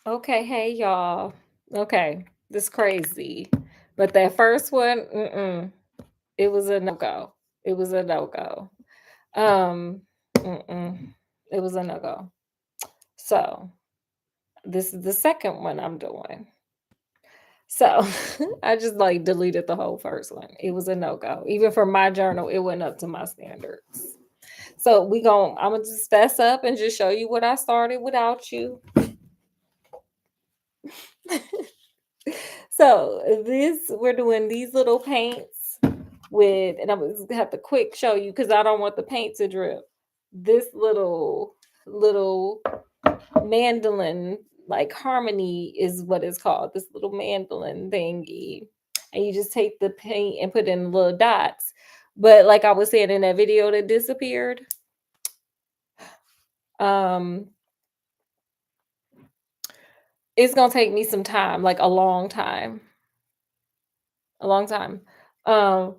Okay, hey y'all. Okay, this crazy. But that first one, it was a no-go. It was a no-go. Mm-mm, it was a no-go. So this is the second one I'm doing. So I just like deleted the whole first one. It was a no-go. Even for my journal, it went up to my standards. So I'm gonna just fess up and just show you what I started without you. So this we're doing these little paints with, and I'm gonna have to quick show you because I don't want the paint to drip. This little mandolin, like harmony is what it's called. This little mandolin thingy, and you just take the paint and put in little dots. But like I was saying in that video that disappeared, um, it's gonna take me some time, like a long time. Um,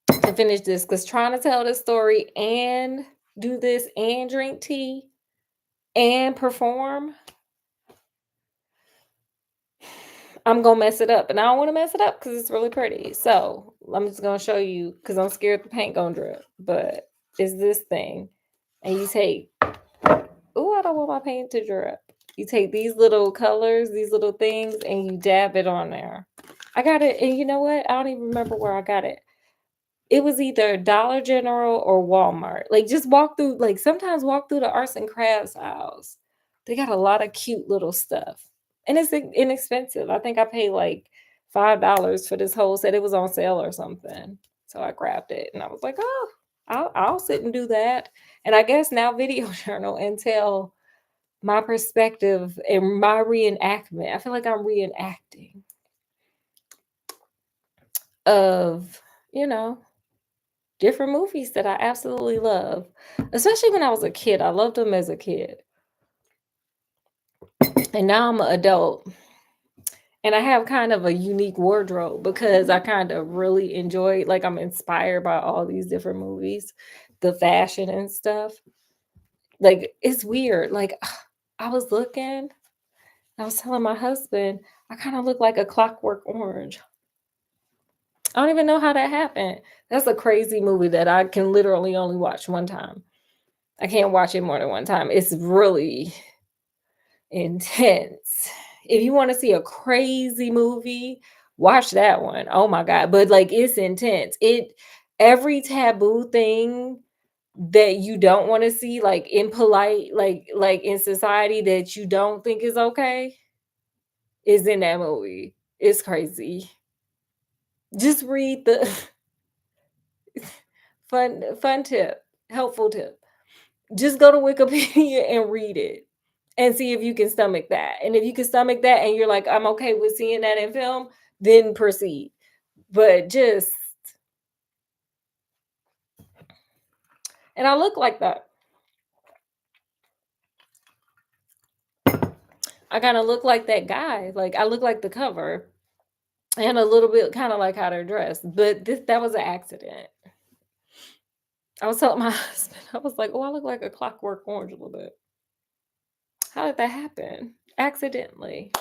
to finish this because trying to tell this story and do this and drink tea and perform, I'm gonna mess it up. And I don't want to mess it up because it's really pretty. So I'm just gonna show you because I'm scared the paint gonna drip. But it's this thing. And you take, oh, I don't want my paint to drip. You take these little colors, these little things, and you dab it on there. I got it, and you know what? I don't even remember where I got it. It was either Dollar General or Walmart. Like, just walk through like, sometimes walk through the arts and crafts aisles. They got a lot of cute little stuff, and it's inexpensive. I think I paid, like, $5 for this whole set. It was on sale or something. So I grabbed it, and I was like, "Oh, I'll sit and do that." And I guess now video journal and tell my perspective and my reenactment. I feel like I'm reenacting of, you know, different movies that I absolutely love, especially when I was a kid. I loved them as a kid. And now I'm an adult and I have kind of a unique wardrobe because I kind of really enjoy, like, I'm inspired by all these different movies, the fashion and stuff. Like, it's weird. Like, I was looking, I was telling my husband, I kind of look like a Clockwork Orange. I don't even know how that happened. That's a crazy movie that I can literally only watch one time. I can't watch it more than one time. It's really intense. If you wanna see a crazy movie, watch that one. Oh my god, but, like, it's intense. Every taboo thing that you don't wanna see, like, impolite, like, in society that you don't think is okay, is in that movie. It's crazy. Just read the fun tip, helpful tip. Just go to Wikipedia and read it and see if you can stomach that. And if you can stomach that and you're like, I'm okay with seeing that in film, then proceed. But just, and I look like that. I kind of look like that guy. Like, I look like the cover and a little bit kind of like how they're dressed. But that was an accident. I was telling my husband, I was like, oh, I look like a Clockwork Orange a little bit. How did that happen? Accidentally.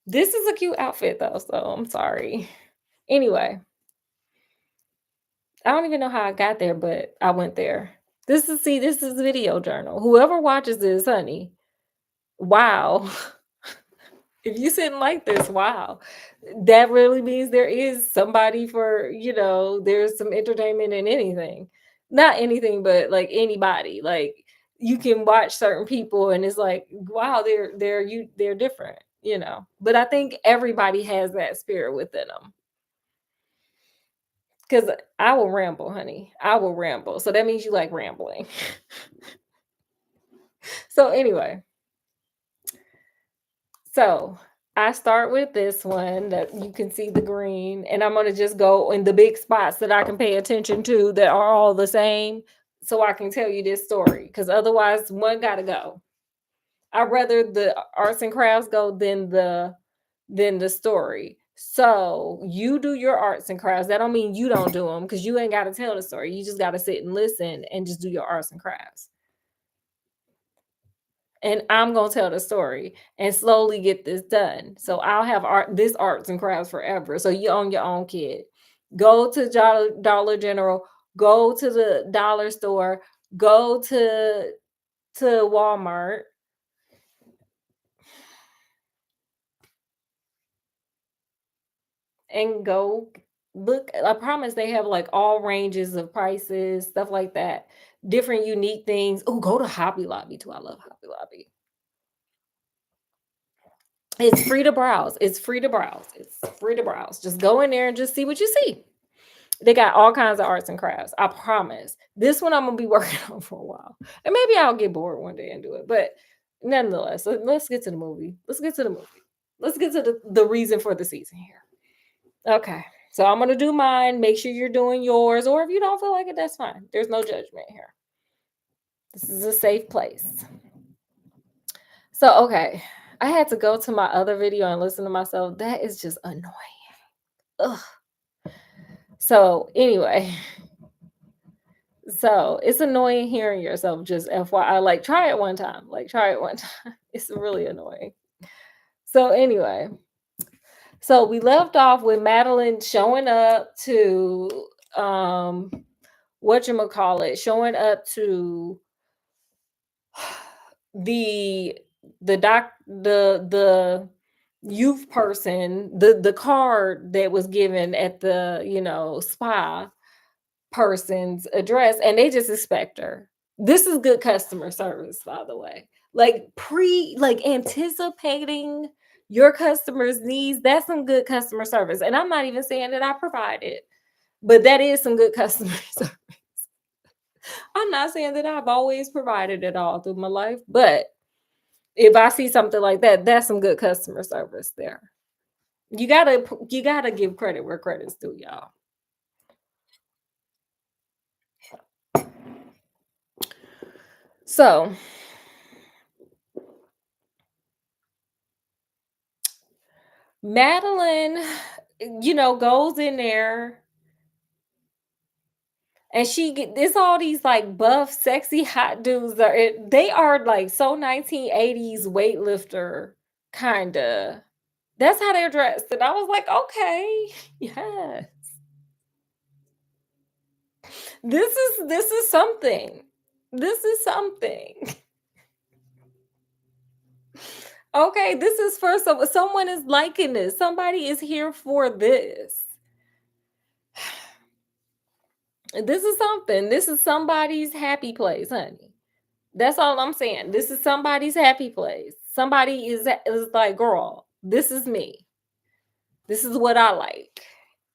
This is a cute outfit though, so I'm sorry. Anyway, I don't even know how I got there, but I went there. This is video journal. Whoever watches this, honey, wow. If you didn't like this, wow. That really means there is somebody for, there's some entertainment in anything. Not anything, but like anybody. Like, you can watch certain people and it's like, wow, they're different, you know. But I think everybody has that spirit within them. Because I will ramble, honey. I will ramble. So that means you like rambling. So anyway, so I start with this one that you can see the green, and I'm gonna just go in the big spots that I can pay attention to that are all the same, so I can tell you this story. Because otherwise, one gotta go. I'd rather the arts and crafts go than the story. So you do your arts and crafts. That don't mean you don't do them because you ain't got to tell the story. You just got to sit and listen and just do your arts and crafts. and I'm gonna tell the story and slowly get this done. So I'll have arts and crafts forever. So you own your own kid. Go to Dollar General, go to the dollar store, go to Walmart and go look. I promise they have like all ranges of prices, stuff like that. Different unique things. Oh, go to Hobby Lobby too. I love Hobby Lobby. It's free to browse. It's free to browse. It's free to browse. Just go in there and just see what you see. They got all kinds of arts and crafts. I promise. This one I'm gonna be working on for a while. And maybe I'll get bored one day and do it. But nonetheless, let's get to the movie. Let's get to the movie. Let's get to the reason for the season here. Okay. So I'm gonna do mine. Make sure you're doing yours. Or if you don't feel like it, that's fine. There's no judgment here. This is a safe place. So okay. I had to go to my other video and listen to myself. That is just annoying. Ugh. So anyway, so it's annoying hearing yourself, just FYI. Like try it one time. Like try it one time. It's really annoying. So anyway, so we left off with Madeline showing up to whatchamacallit, showing up to the the youth person, the card that was given at the, spa person's address, and they just expect her. This is good customer service, by the way. Like anticipating your customers' needs, that's some good customer service. And I'm not even saying that I provide it, but that is some good customer service. I'm not saying that I've always provided it all through my life, but if I see something like that, that's some good customer service there. You gotta give credit where credit's due, y'all. So Madeline, goes in there and she get it's all these like buff, sexy, hot dudes they are like so 1980s weightlifter kinda. That's how they're dressed. And I was like, okay, yeah. This is something. This is something. Okay, this is for someone is liking this. Somebody is here for this. This is something. This is somebody's happy place, honey. That's all I'm saying. This is somebody's happy place. Somebody is like, girl, this is me. This is what I like.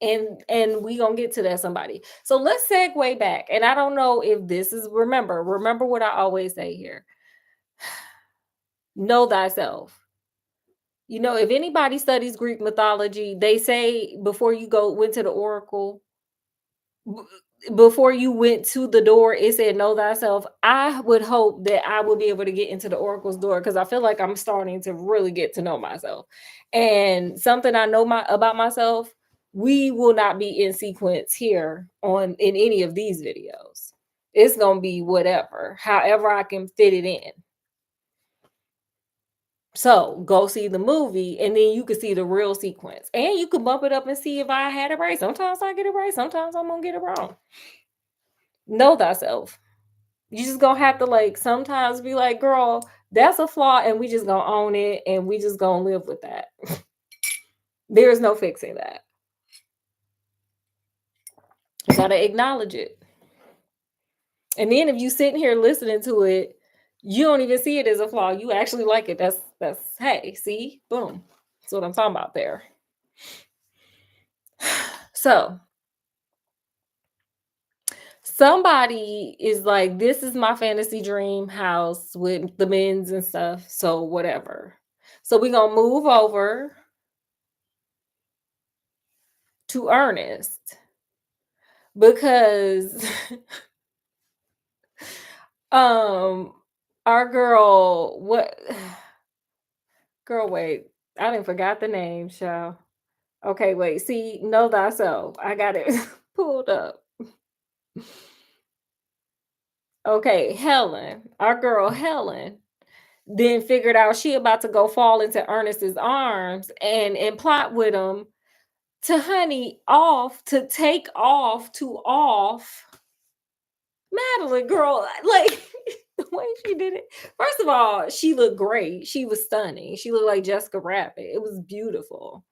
And we gonna get to that somebody. So let's segue back. And I don't know if this is remember what I always say here. Know thyself. If anybody studies Greek mythology, they say before you went to the oracle, b- before you went to the door, it said know thyself. I would hope that I will be able to get into the oracle's door because I feel like I'm starting to really get to know myself. And something I know about myself, we will not be in sequence here in any of these videos. It's gonna be whatever, however I can fit it in. So go see the movie and then you can see the real sequence. And you can bump it up and see if I had it right. Sometimes I get it right. Sometimes I'm gonna get it wrong. Know thyself. You just gonna have to like sometimes be like, girl, that's a flaw, and we just gonna own it and we just gonna live with that. There's no fixing that. You gotta acknowledge it. And then if you sitting here listening to it, you don't even see it as a flaw. You actually like it. That's hey, see, boom. That's what I'm talking about there. So somebody is like, this is my fantasy dream house with the men's and stuff. So whatever. So we're gonna move over to Ernest because um our girl, what girl, wait, I didn't forgot the name, shall. Okay, wait, see, know thyself. I got it pulled up. Okay, Helen, our girl Helen. then figured out she about to go fall into Ernest's arms and plot with him to honey off to take off to off Madeline, girl, like the way she did it. First of all, she looked great. She was stunning. She looked like Jessica Rabbit. It was beautiful.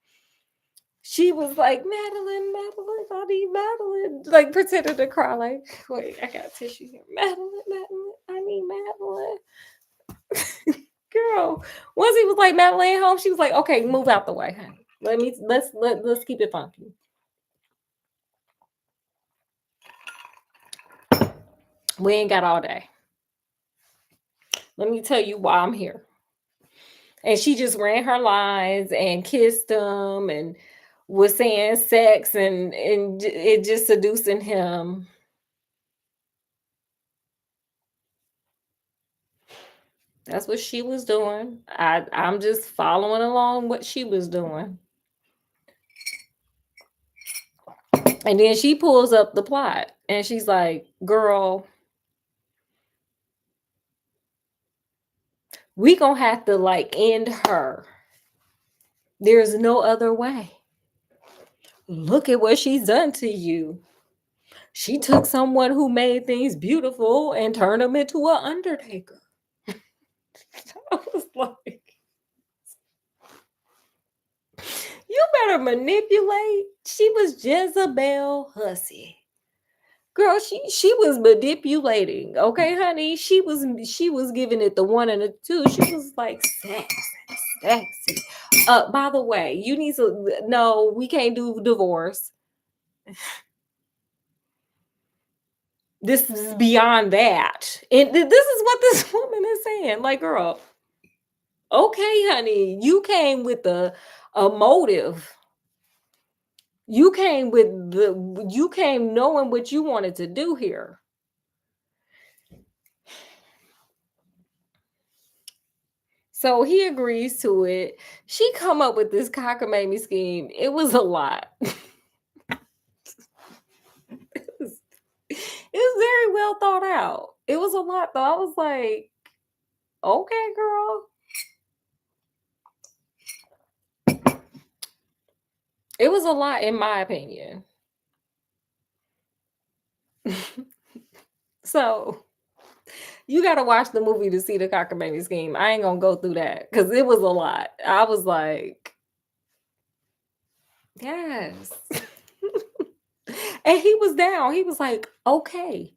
She was like, Madeline, Madeline, I need Madeline. Like pretending to cry, like, wait, I got tissue here. Madeline, Madeline, I need Madeline. Girl, once he was like, Madeline home, she was like, okay, move out the way, honey. Let's keep it funky. We ain't got all day. Let me tell you why I'm here. And she just ran her lines and kissed him and was saying sex and it just seducing him. That's what she was doing. I'm just following along what she was doing. And then she pulls up the plot and she's like, girl, we gonna have to like end her. There's no other way. Look at what she's done to you. She took someone who made things beautiful and turned him into an undertaker. I was like, you better manipulate. She was Jezebel Hussey. Girl, she was manipulating. Okay, honey. She was giving it the one and the two. She was like sexy. By the way, you need to no, we can't do divorce. This is beyond that. And this is what this woman is saying. Like, girl, okay, honey, you came with a motive. You came knowing what you wanted to do here. So he agrees to it. She come up with this cockamamie scheme. It was a lot. It was very well thought out. It was a lot though. I was like, okay, girl. It was a lot in my opinion. So you got to watch the movie to see the cockamamie scheme. I ain't gonna go through that because it was a lot. I was like, yes. And he was down. He was like, okay,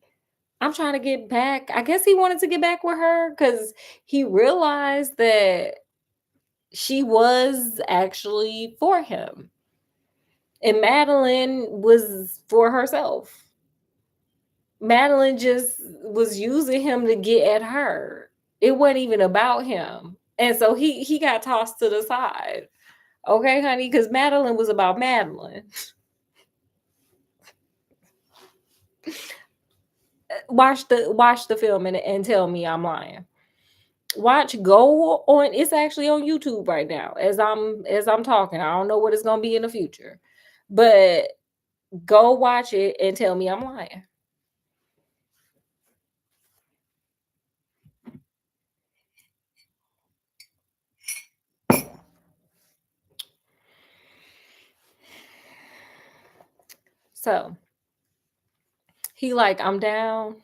I'm trying to get back. I guess he wanted to get back with her because he realized that she was actually for him. And Madeline was for herself. Madeline just was using him to get at her. It wasn't even about him. And so he got tossed to the side. Okay, honey, because Madeline was about Madeline. Watch the film and tell me I'm lying. Go on, it's actually on YouTube right now as I'm talking. I don't know what it's gonna be in the future. But go watch it and tell me I'm lying. So he like, I'm down.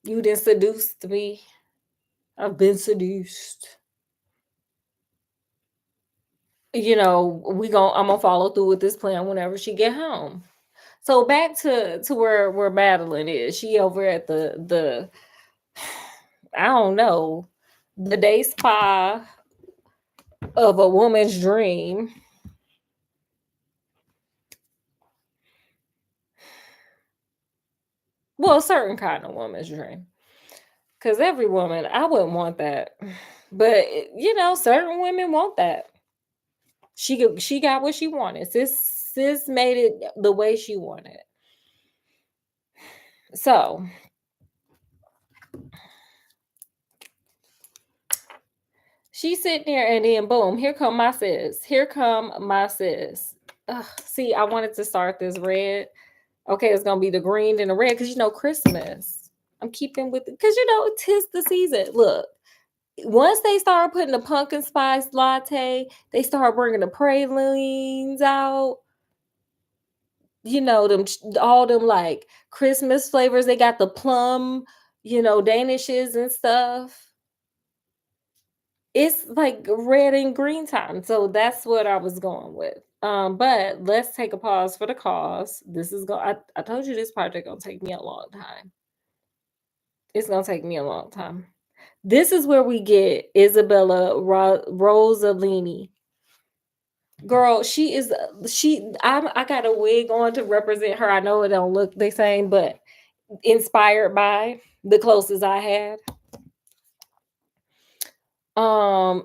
You done seduced me. I've been seduced. You know, I'm gonna follow through with this plan whenever she get home. So back to where Madeline is. She over at the I don't know, the day spa of a woman's dream. Well, a certain kind of woman's dream. Because every woman, I wouldn't want that. But certain women want that. She got what she wanted. Sis made it the way she wanted. So she's sitting there and then boom, here come my sis. Here come my sis. Ugh, see, I wanted to start this red. Okay, it's gonna be the green and the red because Christmas. I'm keeping with it because 'tis the season. Look, Once they started putting the pumpkin spice latte, they started bringing the pralines out. Them all them like Christmas flavors. They got the plum, danishes and stuff. It's like red and green time. So that's what I was going with. But let's take a pause for the cause. This is going I told you this project gonna take me a long time. It's gonna take me a long time. This is where we get Isabella Rossellini. Girl, I got a wig on to represent her. I know it don't look the same, but inspired by the closest I had.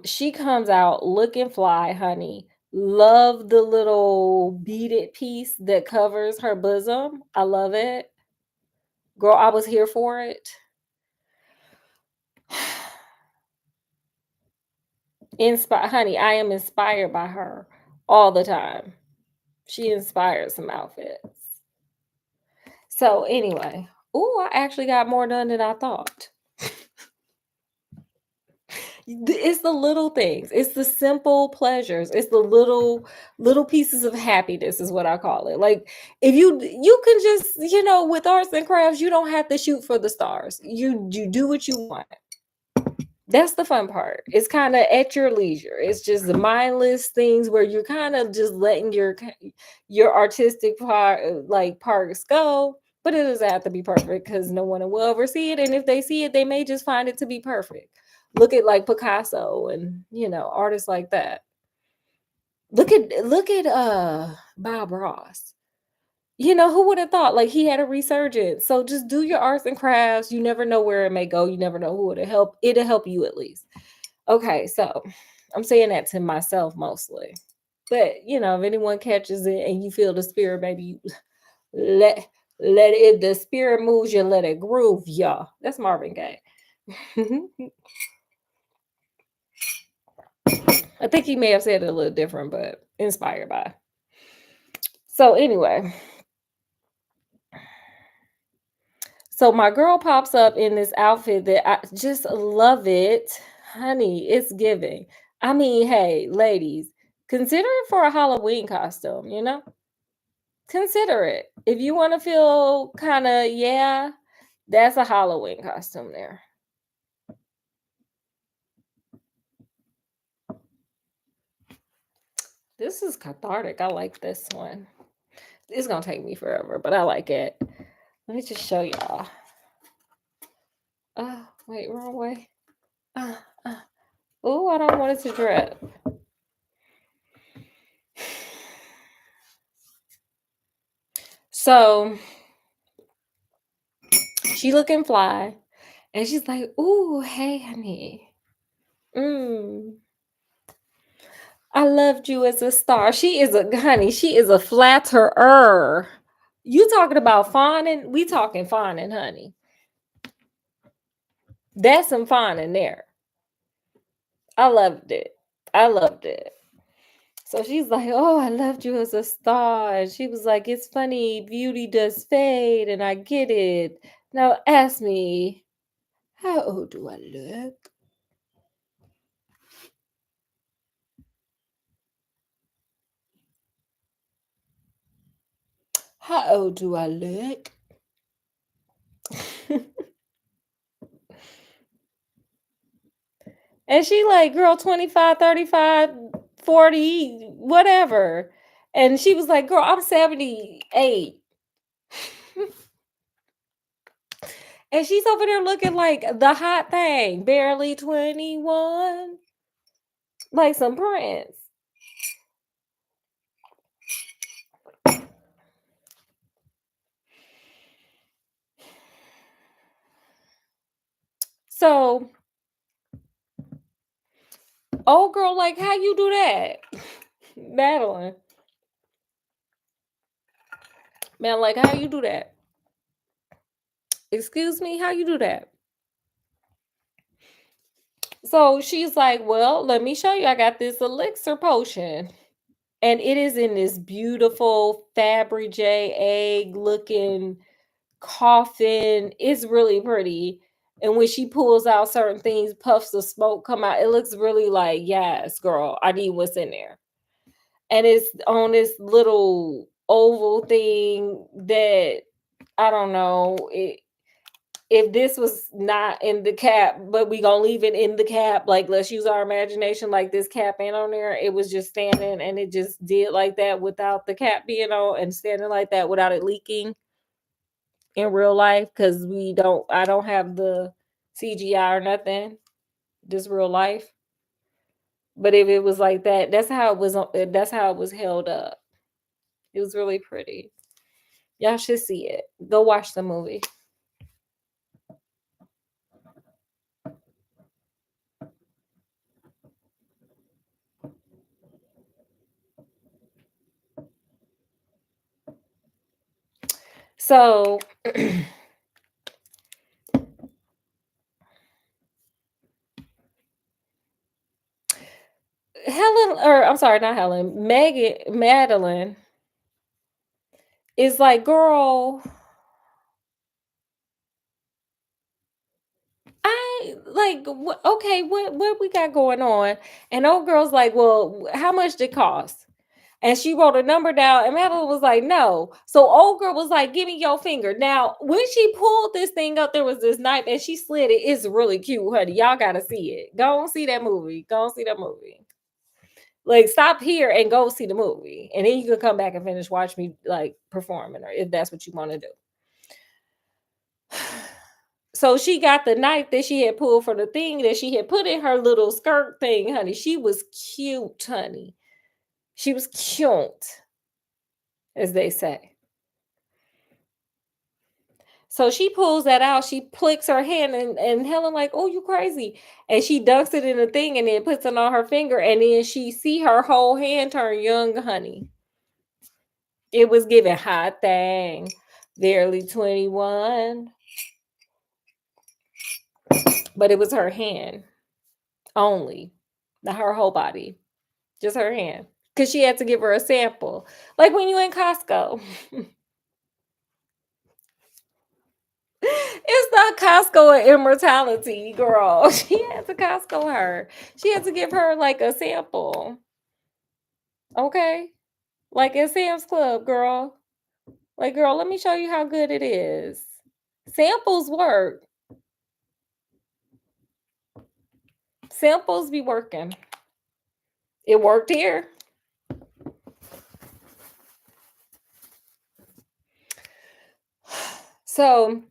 She comes out looking fly, honey. Love the little beaded piece that covers her bosom. I love it. Girl, I was here for it. Honey, I am inspired by her all the time. She inspires some outfits. So anyway, I actually got more done than I thought. It's the little things. It's the simple pleasures. It's the little pieces of happiness is what I call it. Like if you can just, with arts and crafts, you don't have to shoot for the stars. You do what you want. That's the fun part. It's kind of at your leisure. It's just the mindless things where you're kind of just letting your artistic part like parts go, but it doesn't have to be perfect because no one will ever see it. And if they see it, they may just find it to be perfect. Look at like Picasso and artists like that. Look at Bob Ross. Who would have thought like he had a resurgence? So just do your arts and crafts. You never know where it may go. You never know who it'll help. It'll help you at least. Okay, so I'm saying that to myself mostly. But if anyone catches it and you feel the spirit, maybe let let it, if the spirit moves you, let it groove, y'all. That's Marvin Gaye. I think he may have said it a little different, but inspired by. So anyway, so my girl pops up in this outfit that I just love it. Honey, it's giving. I mean, hey, ladies, consider it for a Halloween costume. Consider it. If you want to feel kind of, yeah, that's a Halloween costume there. This is cathartic. I like this one. It's going to take me forever, but I like it. Let me just show y'all. Wait, wrong way. Oh, I don't want it to drip. So she looking fly, and she's like, "Ooh, hey, honey. I loved you as a star." She is a honey. She is a flatterer. You talking about fawning? We talking fawning, honey. That's some fawning there. I loved it. I loved it. So she's like, "Oh, I loved you as a star." And she was like, "It's funny, beauty does fade, and I get it. Now ask me, how old do I look?" How old do I look? And she like, girl, 25, 35, 40, whatever. And she was like, girl, I'm 78. And she's over there looking like the hot thing, barely 21, like some prince. So, old girl, like, how you do that? Madeline. Man, like, how you do that? Excuse me, how you do that? So she's like, well, let me show you. I got this elixir potion. And it is in this beautiful Fabergé egg looking coffin. It's really pretty. And when she pulls out certain things, puffs of smoke come out. It looks really like, yes, girl, I need what's in there. And it's on this little oval thing that I don't know. If this was not in the cap, but we gonna leave it in the cap, like let's use our imagination, like this cap ain't on there. It was just standing and it just did like that without the cap being on and standing like that without it leaking in real life because I don't have the CGI or nothing, just real life. But if it was like that, that's how it was held up. It was really pretty. Y'all should see it. Go watch the movie. So Helen, or I'm sorry, not Helen, Megan, Madeline is like, girl, I like, okay, what we got going on? And old girl's like, well, how much did it cost? And she wrote a number down, and Madeline was like, no. So old girl was like, give me your finger. Now, when she pulled this thing up, there was this knife and she slid it. It's really cute, honey. Y'all gotta see it. Go and see that movie. Go and see that movie. Like, stop here and go see the movie. And then you can come back and finish watch me like performing, or if that's what you want to do. So she got the knife that she had pulled from the thing that she had put in her little skirt thing, honey. She was cute, honey. She was cute, as they say. So she pulls that out. She plicks her hand, and Helen like, oh, you crazy. And she dunks it in the thing and then puts it on her finger. And then she see her whole hand turn young, honey. It was giving hot thing. Barely 21. But it was her hand only. Not her whole body. Just her hand. Because she had to give her a sample. Like when you in Costco. It's not Costco and immortality, girl. She had to Costco her. She had to give her like a sample. Okay? Like at Sam's Club, girl. Like, girl, let me show you how good it is. Samples work. Samples be working. It worked here. So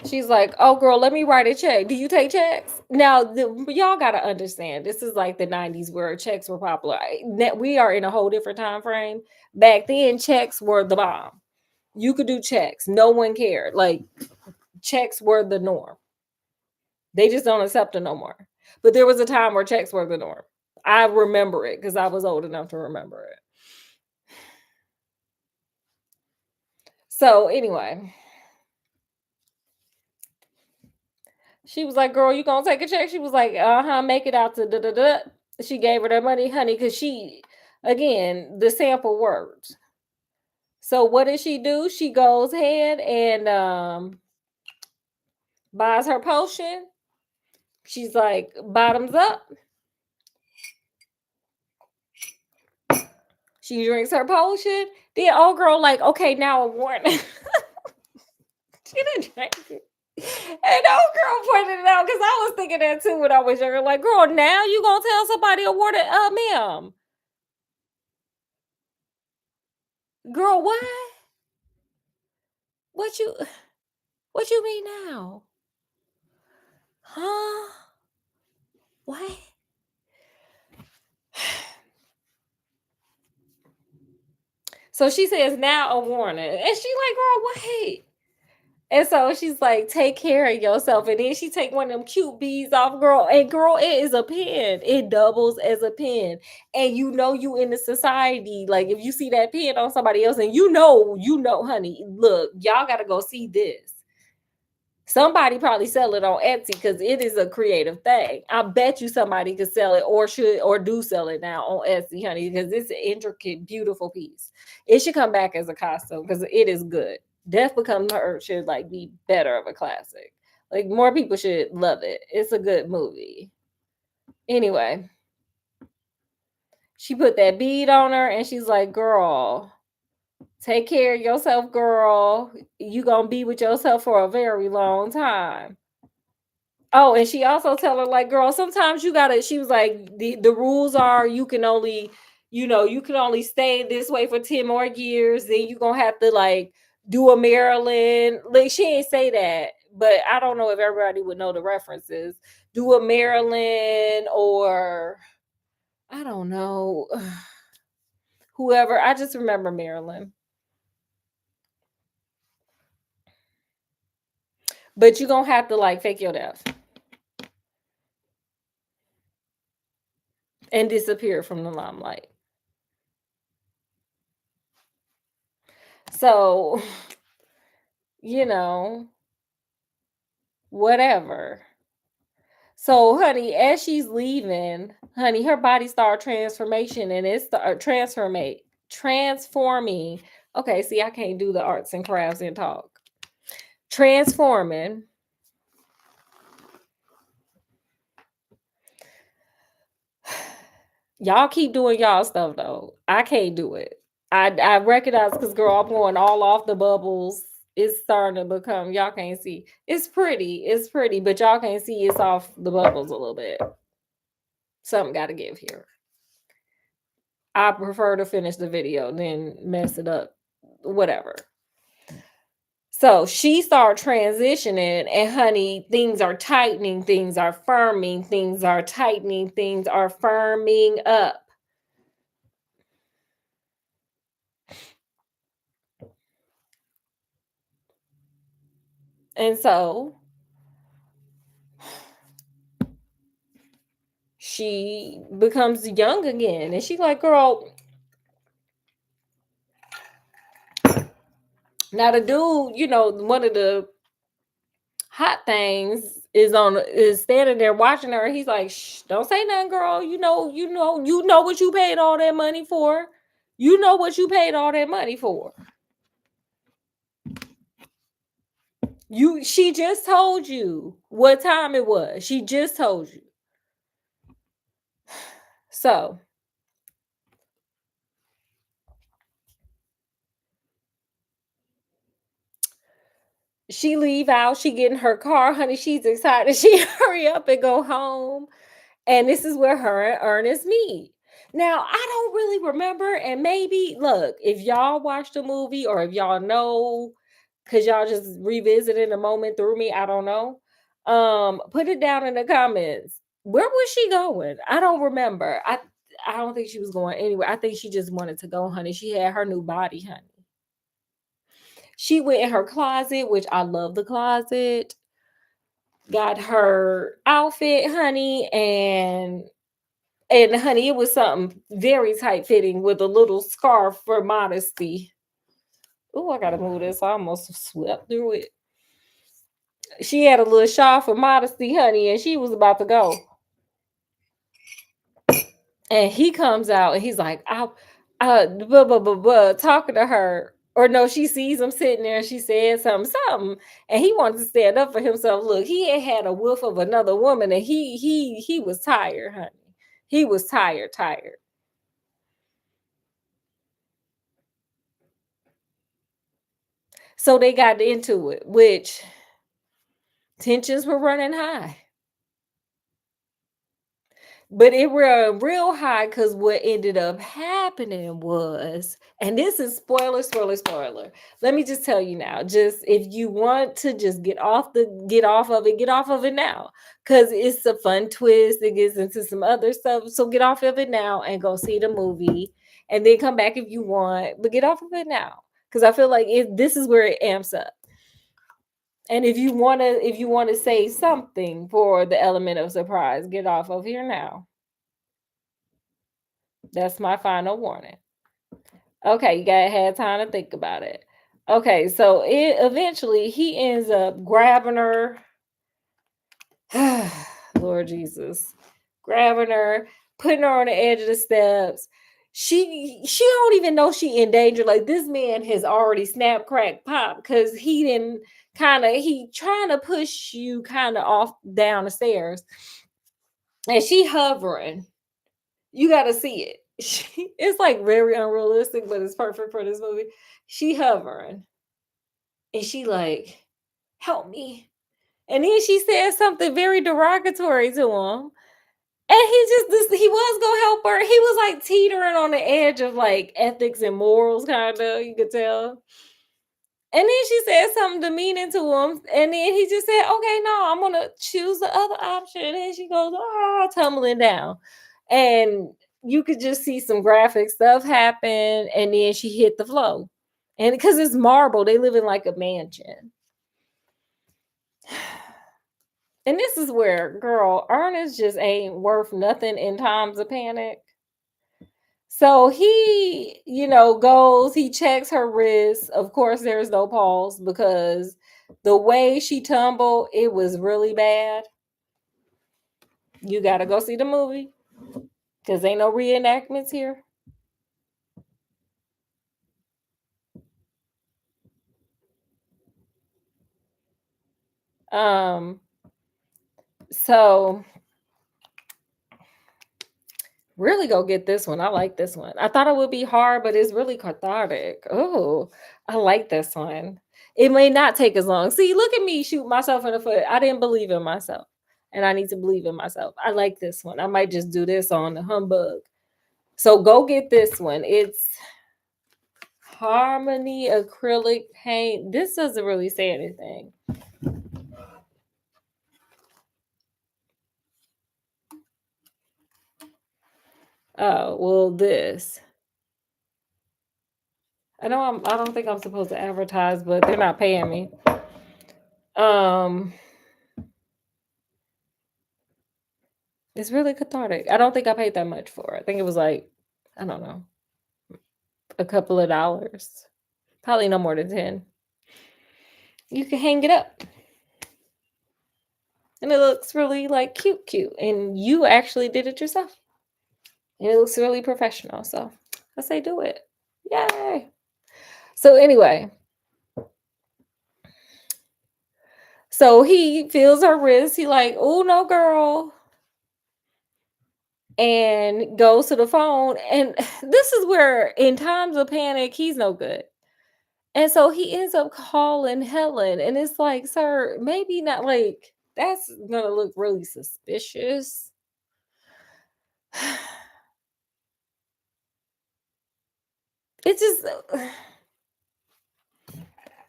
she's like, oh, girl, let me write a check. Do you take checks? Now, y'all got to understand, this is like the 90s where checks were popular. We are in a whole different time frame. Back then, checks were the bomb. You could do checks. No one cared. Like, checks were the norm. They just don't accept it no more. But there was a time where checks were the norm. I remember it because I was old enough to remember it. So, anyway. She was like, girl, you gonna take a check? She was like, make it out to da da da. She gave her that money, honey, because again, the sample worked. So what did she do? She goes ahead and buys her potion. She's like, bottoms up. She drinks her potion. The old girl, like, okay, now a warning. She didn't drink it. And the old girl pointed it out because I was thinking that too when I was younger. Like, girl, now you gonna tell somebody a warning? Ma'am. Girl, what? What you what you mean now? Huh? What? So she says now a warning. And she like, girl, wait. And so she's like, take care of yourself. And then she take one of them cute beads off, girl. And girl, it is a pen. It doubles as a pen. And you know you in the society. Like if you see that pen on somebody else, and you know, honey, look, y'all gotta go see this. Somebody probably sell it on Etsy because it is a creative thing. I bet you somebody could sell it or should or do sell it now on Etsy, honey, because it's an intricate, beautiful piece. It should come back as a costume because it is good. Death Becomes Her should like be better of a classic. Like more people should love it. It's a good movie. Anyway, she put that bead on her and she's like, girl, take care of yourself, girl. You gonna be with yourself for a very long time. Oh, and she also tell her like, girl, sometimes you gotta. She was like, the rules are you can only, you can only stay this way for 10 more years. Then you gonna have to like do a Maryland. Like she ain't say that, but I don't know if everybody would know the references. Do a Maryland or I don't know whoever. I just remember Maryland. But you're gonna have to like fake your death and disappear from the limelight. So, you know, whatever. So, honey, as she's leaving, honey, her body started transformation and it's transforming. Okay, see, I can't do the arts and crafts and talk. Transforming. Y'all keep doing y'all stuff though. I can't do it. I recognize because girl, I'm going all off the bubbles. It's starting to become y'all can't see. It's pretty, but y'all can't see it's off the bubbles a little bit. Something got to give here. I prefer to finish the video than mess it up. Whatever. So she started transitioning, and honey, things are tightening, things are firming, things are tightening, things are firming up. And so she becomes young again. And she's like, girl, now the dude, one of the hot things is standing there watching her. He's like, shh, don't say nothing, girl. You know what you paid all that money for. You know what you paid all that money for. She just told you what time it was. She just told you. So she leave out, she get in her car, honey. She's excited. She hurry up and go home. And this is where her and Ernest meet. Now, I don't really remember. And maybe, look, if y'all watched the movie or if y'all know, because y'all just revisited a moment through me, I don't know. Put it down in the comments. Where was she going? I don't remember. I don't think she was going anywhere. I think she just wanted to go, honey. She had her new body, honey. She went in her closet, which I love the closet. Got her outfit, honey, and honey, it was something very tight fitting with a little scarf for modesty. Oh, I gotta move this. I almost swept through it. She had a little shawl for modesty, honey, and she was about to go. And he comes out and he's like, talking to her. Or no, she sees him sitting there and she said something, and he wanted to stand up for himself. Look, he had a whiff of another woman, and he was tired, honey. He was tired. So they got into it, which tensions were running high. But it were real high because what ended up happening was, and this is spoiler. Let me just tell you now. Just if you want to just get off of it now. Because it's a fun twist. It gets into some other stuff. So get off of it now and go see the movie. And then come back if you want. But get off of it now. Because I feel like this is where it amps up. And if you wanna say something for the element of surprise, get off of here now. That's my final warning. Okay, you gotta have time to think about it. Okay, so it eventually he ends up grabbing her. Lord Jesus. Grabbing her, putting her on the edge of the steps. She don't even know she in danger. Like this man has already snap crack pop because he didn't he trying to push you kind of off down the stairs, and she hovering. You got to see it. It's like very unrealistic, but it's perfect for this movie. She hovering, and she like, help me. And then she said something very derogatory to him. And he was gonna help her. He was like teetering on the edge of like ethics and morals, kind of, you could tell. And then she said something demeaning to him. And then he just said, okay, no, I'm gonna choose the other option. And she goes, tumbling down. And you could just see some graphic stuff happen. And then she hit the floor. And because it's marble, they live in like a mansion. And this is where, girl, Ernest just ain't worth nothing in times of panic. So he, goes, he checks her wrist. Of course, there's no pulse because the way she tumbled, it was really bad. You got to go see the movie because ain't no reenactments here. Um, so really go get this one. I like this one. I thought it would be hard, but it's really cathartic. Oh, I like this one. It may not take as long. See, look at me shoot myself in the foot. I didn't believe in myself, and I need to believe in myself. I like this one. I might just do this on the humbug. So go get this one. It's Harmony acrylic paint. This doesn't really say anything. Oh, well, this. I don't think I'm supposed to advertise, but they're not paying me. Um it's really cathartic. I don't think I paid that much for it. I think it was like, I don't know, a couple of dollars. Probably no more than 10. You can hang it up. And it looks really like cute. And you actually did it yourself. And it looks really professional. So I say do it. Yay. So anyway, so he feels her wrist. He like, oh no, girl. And goes to the phone. And this is where in times of panic, he's no good. And so he ends up calling Helen. And it's like, sir, maybe not, like, that's gonna look really suspicious. It's just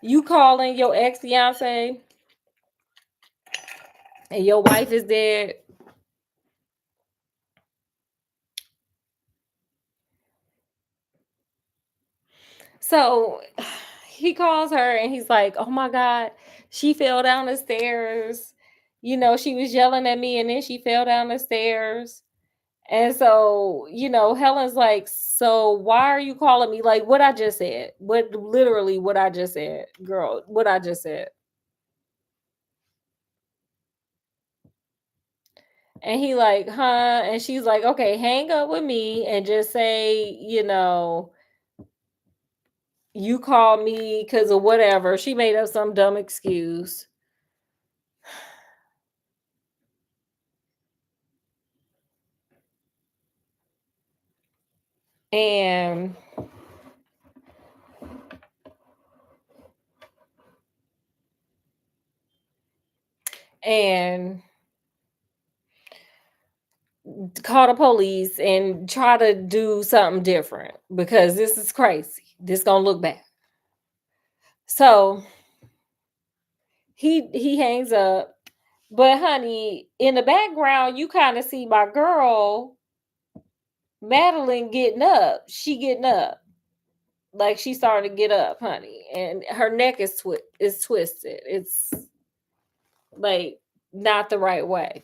you calling your ex-fiance and your wife is dead. So he calls her and he's like, oh my God, she fell down the stairs. She was yelling at me and then she fell down the stairs. And so, Helen's like, so why are you calling me? Like what I just said. What I just said, girl, what I just said. And he like, huh? And she's like, okay, hang up with me and just say, you called me because of whatever. She made up some dumb excuse. And and call the police and try to do something different because this is crazy. This gonna look bad. So he hangs up. But honey, in the background, you kind of see my girl Madeline getting up. She getting up. Like she's starting to get up, honey. And her neck is twisted. It's like not the right way.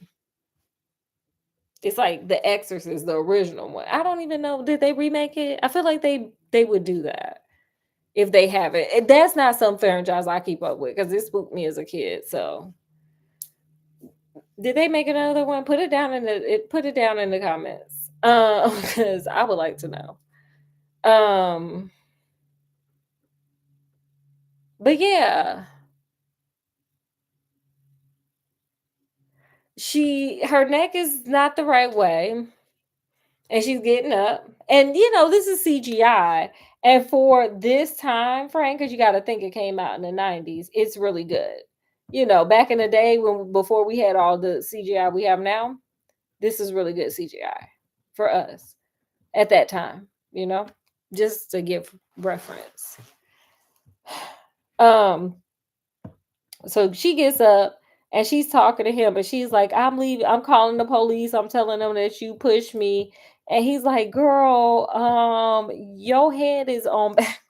It's like The Exorcist, the original one. I don't even know. Did they remake it? I feel like they would do that if they have it. That's not some franchise I keep up with because it spooked me as a kid. So did they make another one? Put it down in the comments. Because I would like to know. Um, but yeah, her neck is not the right way, and she's getting up. And this is CGI. And for this time frame, because you got to think it came out in the 90s, it's really good. Back in the day before we had all the CGI we have now, this is really good CGI for us at that time, just to give reference. So she gets up and she's talking to him, but she's like, I'm leaving, I'm calling the police, I'm telling them that you pushed me. And he's like, girl, your head is on back.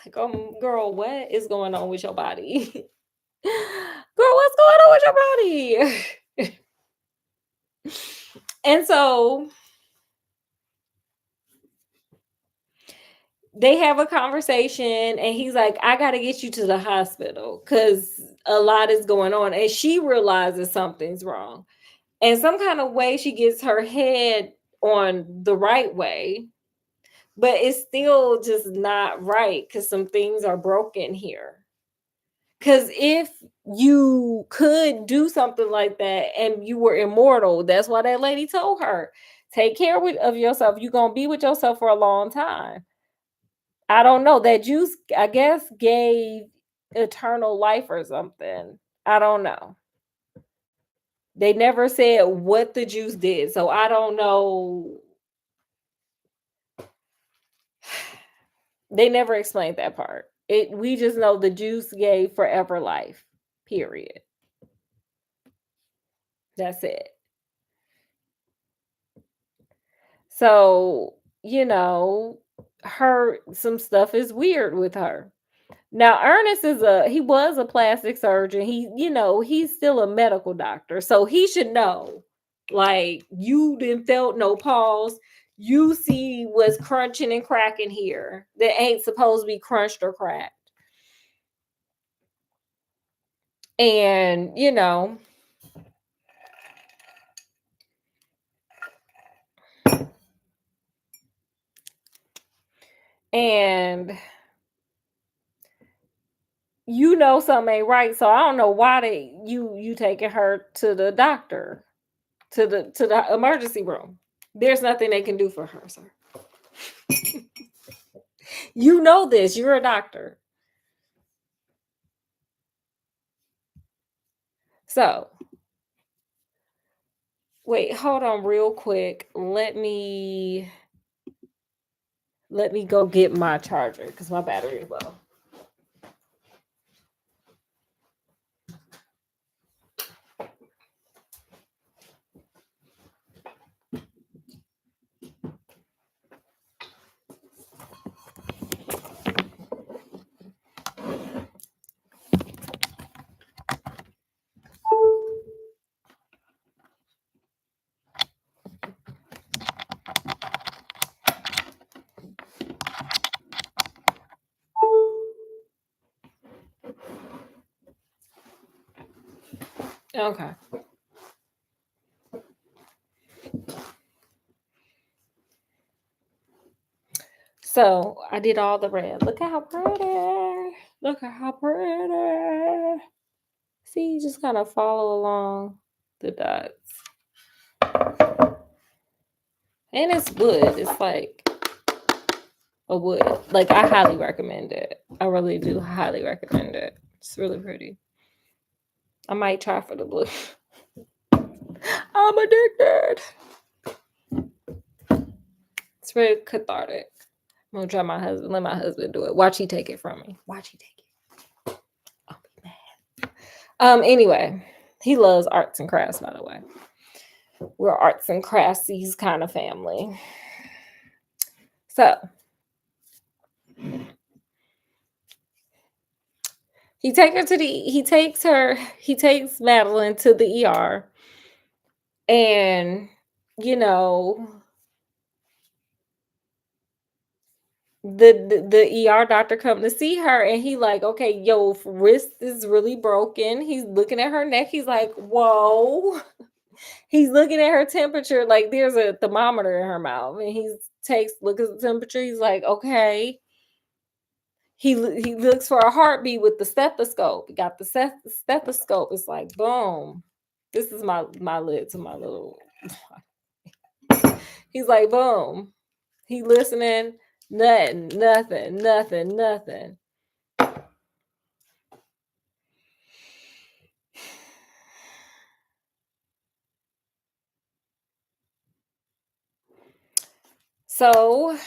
Like, girl, what is going on with your body? Girl, what's going on with your body? And so they have a conversation, and he's like, I got to get you to the hospital because a lot is going on. And she realizes something's wrong. And some kind of way she gets her head on the right way, but it's still just not right because some things are broken here. Because if you could do something like that and you were immortal, that's why that lady told her, take care of yourself. You're going to be with yourself for a long time. I don't know. That juice, I guess, gave eternal life or something. I don't know. They never said what the juice did. So I don't know. They never explained that part. We just know the juice gave forever life. Period. That's it. So, some stuff is weird with her. Now, Ernest he was a plastic surgeon. He's still a medical doctor. So he should know. Like, you didn't felt no pause. You see what's crunching and cracking here that ain't supposed to be crunched or cracked. And, and something ain't right. So I don't know why you taking her to the doctor, to the emergency room. There's nothing they can do for her, sir. You know this. You're a doctor. So, wait, hold on real quick. Let me go get my charger because my battery is low. Okay. So I did all the red. Look at how pretty. Look at how pretty. See, you just kind of follow along the dots. And it's wood. It's like a wood. Like, I highly recommend it. I really do highly recommend it. It's really pretty. I might try for the blue. I'm addicted. It's very cathartic. I'm gonna try let my husband do it. Watch he take it from me. Watch he take it. I'll be mad. Anyway, he loves arts and crafts, by the way. We're arts and craftsies kind of family. So he takes Madeline to the ER. And the ER doctor come to see her, and he like, okay, yo, wrist is really broken. He's looking at her neck. He's like, whoa. He's looking at her temperature, like there's a thermometer in her mouth, and look at the temperature. He's like, okay. He looks for a heartbeat with the stethoscope. He got the stethoscope. It's like boom. This is my lid to my little. He's like boom. He listening. Nothing. Nothing. Nothing. Nothing. So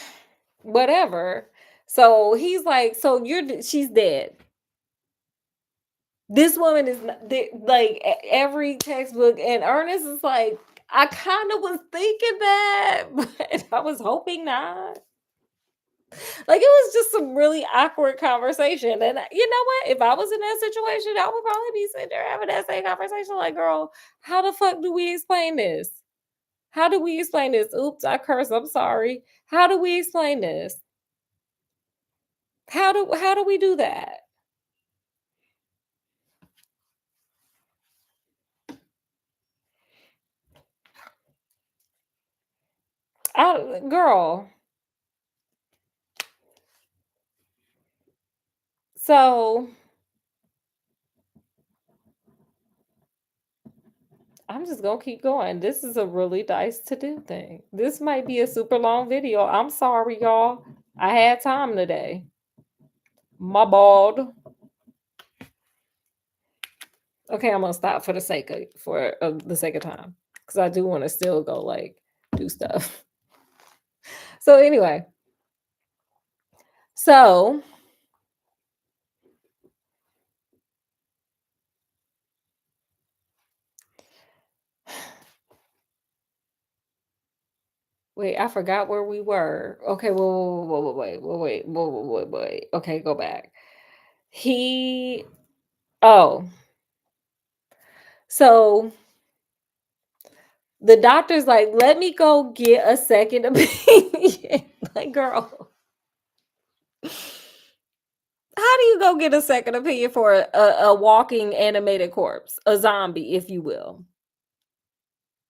whatever. So he's like, so she's dead. This woman is like every textbook, and Ernest is like, I kind of was thinking that, but I was hoping not. Like it was just some really awkward conversation. And you know what? If I was in that situation, I would probably be sitting there having that same conversation. Like, girl, how the fuck do we explain this? How do we explain this? Oops, I cursed. I'm sorry. How do we explain this? How do we do that? Girl. So I'm just gonna keep going. This is a really nice to do thing. This might be a super long video. I'm sorry, y'all. I had time today. My bald. Okay, I'm gonna stop for the sake of time because I do want to still go like do stuff. So anyway, so wait, I forgot where we were. Okay, wait. Okay, go back. He, oh, so the doctor's like, let me go get a second opinion. Like, girl, how do you go get a second opinion for a walking animated corpse, a zombie, if you will?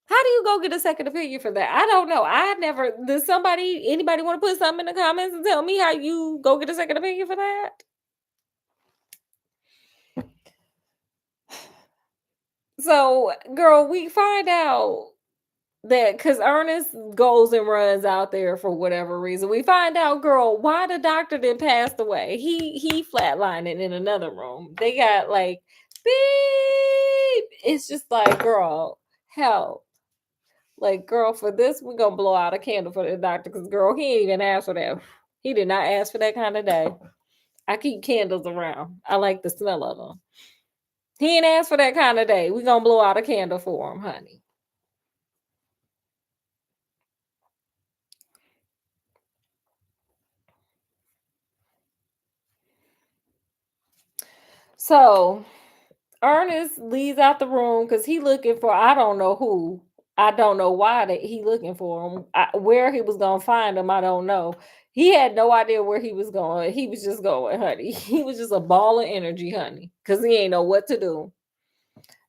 How do you go get a second opinion for that? I don't know. I never. Does anybody want to put something in the comments and tell me how you go get a second opinion for that? So, girl, we find out that because Ernest goes and runs out there for whatever reason, we find out, girl, why the doctor then passed away. He flatlining in another room. They got like beep. It's just like, girl, help. Like, girl, for this, we're gonna blow out a candle for the doctor because, girl, he ain't even asked for that. He did not ask for that kind of day. I keep candles around. I like the smell of them. He ain't asked for that kind of day. We're gonna blow out a candle for him, honey. So Ernest leaves out the room because he looking for I don't know who. I don't know why that he looking for him. Where he was gonna find him, I don't know. He had no idea where he was going. He was just going, honey. He was just a ball of energy, honey, because he ain't know what to do.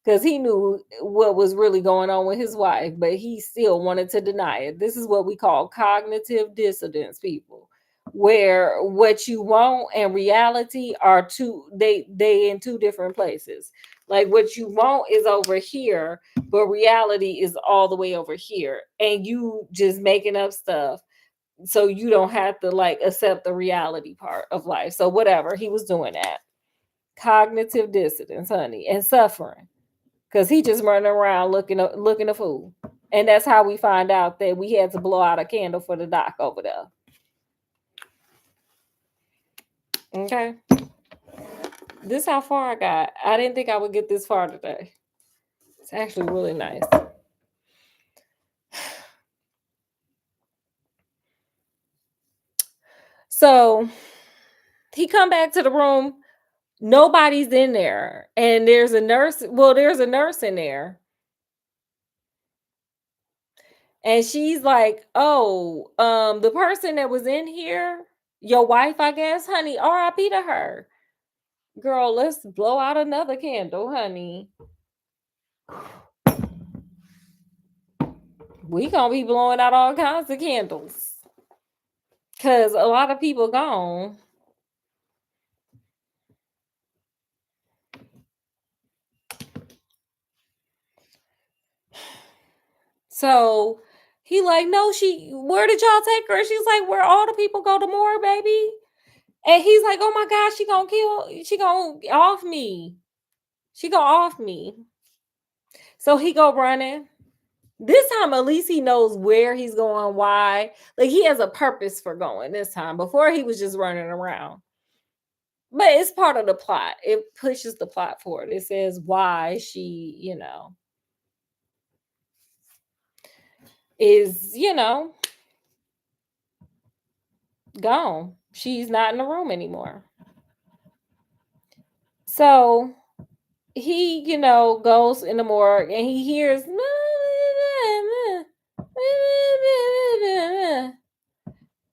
Because he knew what was really going on with his wife, but he still wanted to deny it. This is what we call cognitive dissonance, people, where what you want and reality are they in two different places. Like what you want is over here, but reality is all the way over here, and you just making up stuff so you don't have to like accept the reality part of life. So whatever, he was doing that. Cognitive dissonance, honey, and suffering because he just running around looking a fool. And that's how we find out that we had to blow out a candle for the doc over there. Okay. This how far I got. I didn't think I would get this far today. It's actually really nice. So he come back to the room. Nobody's in there. And there's a nurse. Well, there's a nurse in there. And she's like, oh, the person that was in here, your wife, I guess, honey, RIP to her. Girl, let's blow out another candle, honey. We gonna be blowing out all kinds of candles. Cause a lot of people gone. So he like, no, where did y'all take her? She's like, where all the people go to more, baby. And he's like, oh my gosh, she gonna off me. She gonna off me. So he go running. This time, at least he knows where he's going, why. Like he has a purpose for going this time. Before he was just running around. But it's part of the plot. It pushes the plot forward. It says why she, is, gone. She's not in the room anymore. So he, goes in the morgue and he hears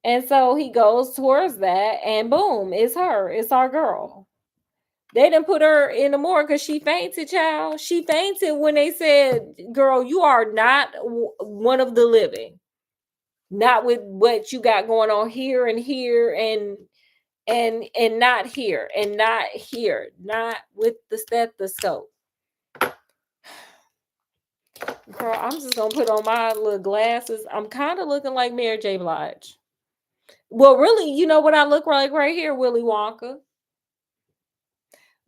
and so he goes towards that and boom, it's her. It's our girl. They didn't put her in the morgue because she fainted, child. She fainted when they said, girl, you are not one of the living. Not with what you got going on here and here and not here and not here. Not with the stethoscope. Girl, I'm just gonna put on my little glasses. I'm kind of looking like Mary J. Blige. Well, really, you know what I look like right here? Willy Wonka.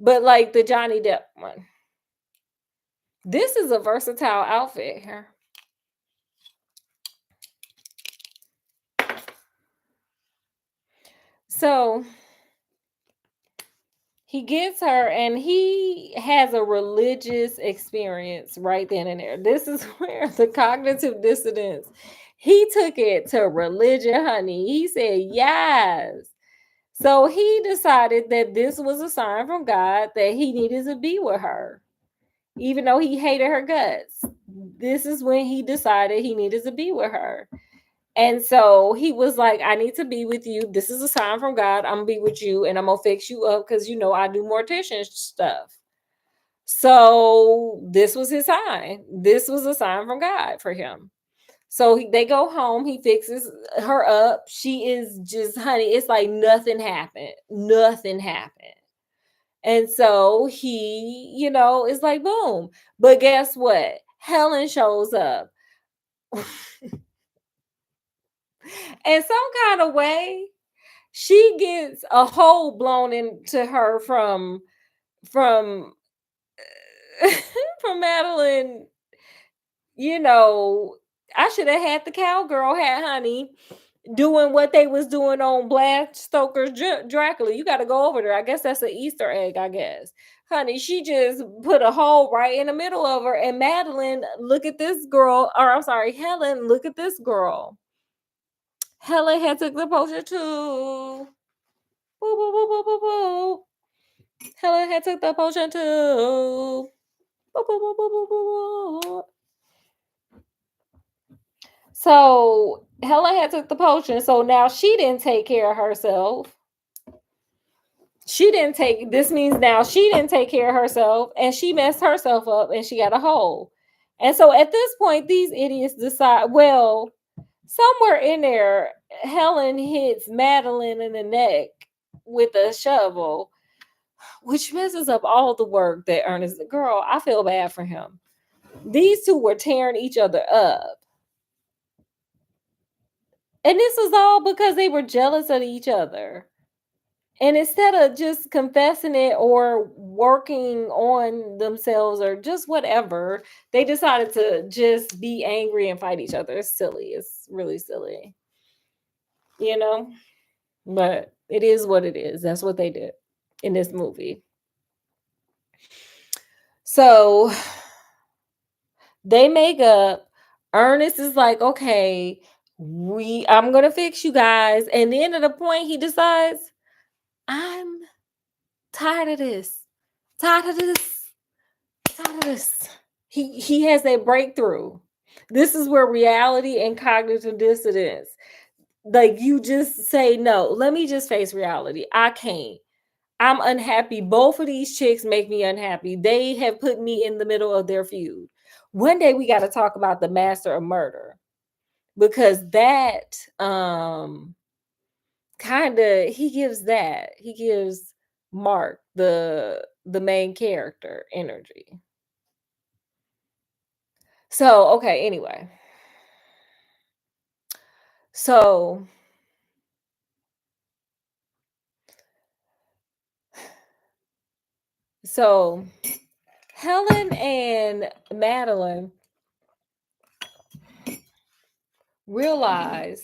But like the Johnny Depp one. This is a versatile outfit here. So he gets her and he has a religious experience right then and there. This is where the cognitive dissonance, he took it to religion, honey. He said, yes. So he decided that this was a sign from God that he needed to be with her, even though he hated her guts. This is when he decided he needed to be with her. And so he was like, I need to be with you. This is a sign from God. I'm going to be with you and I'm going to fix you up because, I do mortician stuff. So this was his sign. This was a sign from God for him. So they go home. He fixes her up. She is just, honey, it's like nothing happened. Nothing happened. And so he, is like, boom. But guess what? Helen shows up. In some kind of way, she gets a hole blown into her from from Madeline. I should have had the cowgirl hat, honey, doing what they was doing on Bram Stoker's Dracula. You got to go over there. I guess that's an Easter egg, I guess. Honey, she just put a hole right in the middle of her. And Madeline, look at this girl. Or I'm sorry, Helen, look at this girl. Helen had took the potion too. Boo, boo, boo, boo, boo, boo. Helen had took the potion too. Boo, boo, boo, boo, boo, boo, boo. So Helen had took the potion. So now she didn't take care of herself. This means now she didn't take care of herself and she messed herself up and she got a hole. And so at this point, these idiots decide, well, somewhere in there, Helen hits Madeline in the neck with a shovel, which messes up all the work that Ernest, girl, I feel bad for him. These two were tearing each other up. And this was all because they were jealous of each other. And instead of just confessing it or working on themselves or just whatever, they decided to just be angry and fight each other. It's silly. It's really silly. But it is what it is. That's what they did in this movie. So they make up. Ernest is like, okay, I'm gonna fix you guys. And then at a point he decides, I'm tired of this. Tired of this. Tired of this. He has a breakthrough. This is where reality and cognitive dissonance, like you just say, no, let me just face reality. I can't. I'm unhappy. Both of these chicks make me unhappy. They have put me in the middle of their feud. One day we got to talk about the master of murder because that kind of he gives Mark the main character energy. So, okay, anyway. So so Helen and Madeline realize,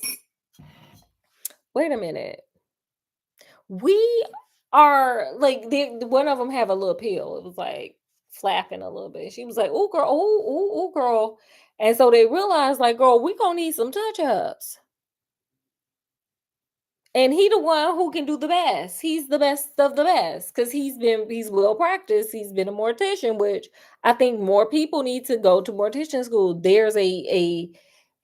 wait a minute. We are like one of them have a little pill. It was like flapping a little bit. She was like, "Oh girl, oh girl," and so they realized, like, "Girl, we gonna need some touch ups." And he the one who can do the best. He's the best of the best because he's well practiced. He's been a mortician, which I think more people need to go to mortician school. There's a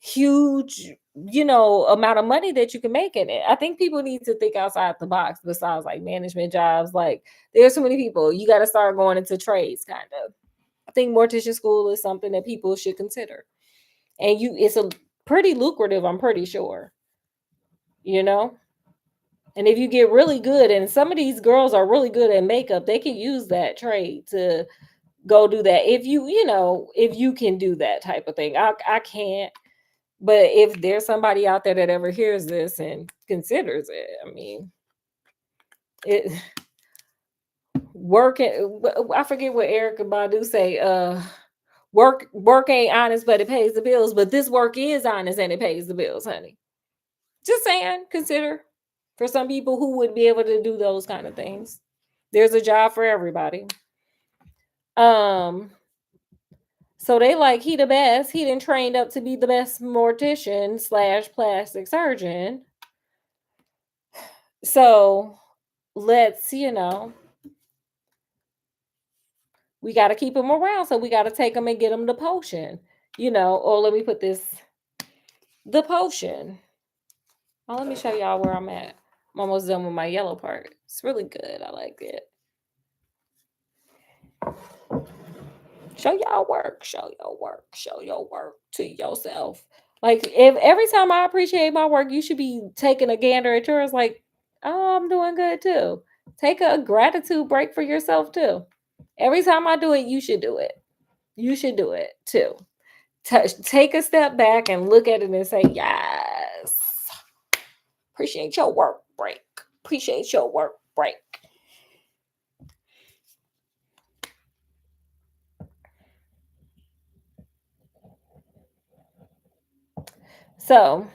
huge, amount of money that you can make in it. I think people need to think outside the box besides like management jobs. Like there's so many people. You got to start going into trades kind of. I think mortician school is something that people should consider. And it's a pretty lucrative, I'm pretty sure. You know? And if you get really good, and some of these girls are really good at makeup, they can use that trade to go do that. If you can do that type of thing. I can't. But if there's somebody out there that ever hears this and considers it, I mean, it working. I forget what Erica Badu say. Work ain't honest, but it pays the bills. But this work is honest and it pays the bills, honey. Just saying, consider for some people who would be able to do those kind of things. There's a job for everybody. Um, so they like he the best. He didn't trained up to be the best mortician slash plastic surgeon. So let's, we got to keep him around. So we got to take him and get him the potion, or let me put the potion. Oh, let me show y'all where I'm at. I'm almost done with my yellow part. It's really good. I like it. Show y'all work. Show your work. Show your work to yourself. Like if every time I appreciate my work, you should be taking a gander at yours. Like, oh, I'm doing good too. Take a gratitude break for yourself too. Every time I do it, you should do it. You should do it too. Take a step back and look at it and say, yes, appreciate your work break. Appreciate your work break. So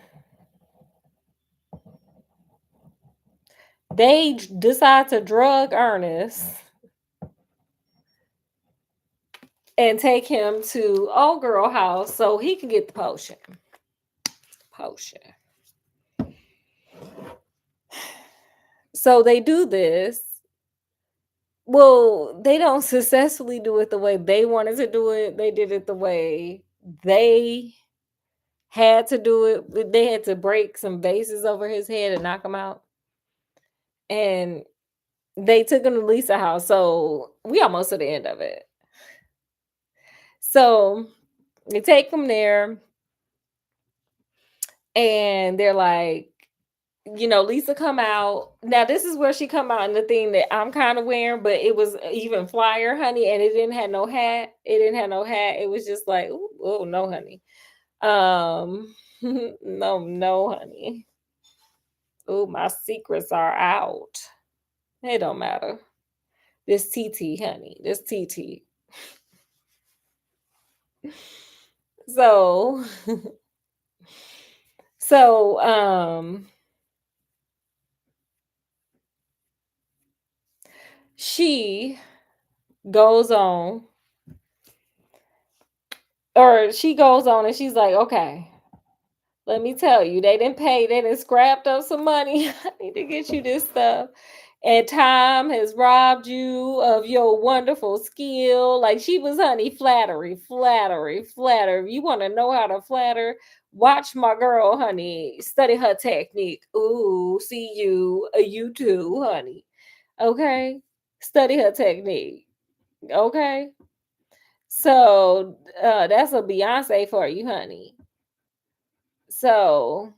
they decide to drug Ernest and take him to old girl house so he can get the potion. So they do this. Well, they don't successfully do it the way they wanted to do it. They did it the way they had to do it. They had to break some vases over his head and knock him out. And they took him to Lisa house. So we almost to the end of it. So they take him there and they're like, Lisa come out. Now this is where she come out in the thing that I'm kind of wearing, but it was even flyer, honey, and it didn't have no hat. It didn't have no hat. It was just like, oh no, honey. No, honey. Oh, my secrets are out. It don't matter. This TT, honey. This TT. So, so she goes on, and she's like, okay, let me tell you, they didn't scrapped up some money. I need to get you this stuff. And time has robbed you of your wonderful skill. Like she was, honey, flattery. You want to know how to flatter? Watch my girl, honey. Study her technique. Ooh, see you too, honey. Okay. Study her technique. Okay. So that's a Beyonce for you, honey. So